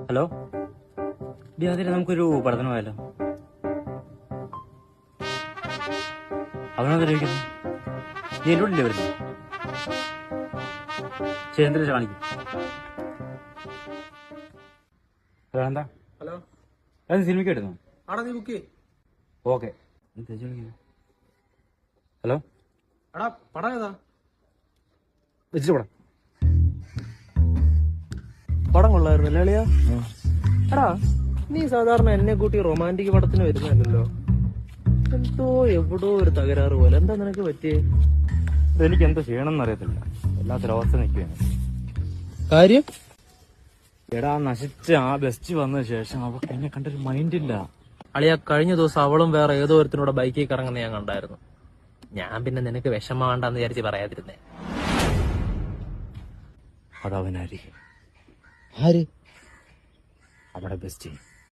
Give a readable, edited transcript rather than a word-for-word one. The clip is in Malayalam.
ഹലോ, അതിന് നമുക്കൊരു പഠനം പോയാലോ? അവനോന്നിരിക്കുന്നു. നീ എൻ്റെ ഉള്ളിലേ വരുന്നു. ശരി, എന്തിനാ കാണിക്കും? എന്താ? ഹലോ, അത് സിനിമയ്ക്ക് വരുന്നു. ആടാ നീ ബുക്ക് ചെയ്യ്. ഓക്കെ. ഹലോ, എടാ പടം ഏതാ? വെച്ചിട്ട് പോടാ. പടം കൊള്ളായിരുന്നു അളിയാ. എടാ നീ സാധാരണ എന്നെ കൂട്ടി റൊമാൻറ്റിക് പടത്തിന് വരുന്നല്ലോ. എന്തോ എവിടോ ഒരു തകരാറ് പോലെ. എന്താ നിനക്ക് പറ്റിയേ? എനിക്ക് എന്താ ചെയ്യണമെന്ന് അറിയത്തില്ല. എല്ലാത്തൊരവസ്ഥ നിൽക്കുകയാണ്. കാര്യം? എടാ, നശിച്ച ആ ബെസ്റ്റ് വന്ന ശേഷം അവർക്ക് എന്നെ കണ്ടൊരു മൈൻഡില്ല. അളിയാ, കഴിഞ്ഞ ദിവസം അവളും വേറെ ഏതോ ഒരുത്തിനോട് ബൈക്കിൽ കറങ്ങുന്ന ഞാൻ കണ്ടായിരുന്നു. ഞാൻ പിന്നെ നിനക്ക് വിഷമമാണ്ടെന്ന് വിചാരിച്ച് പറയാതിരുന്നേ. അതവനാരി ആര്? അവിടെ ബെസ്റ്റ്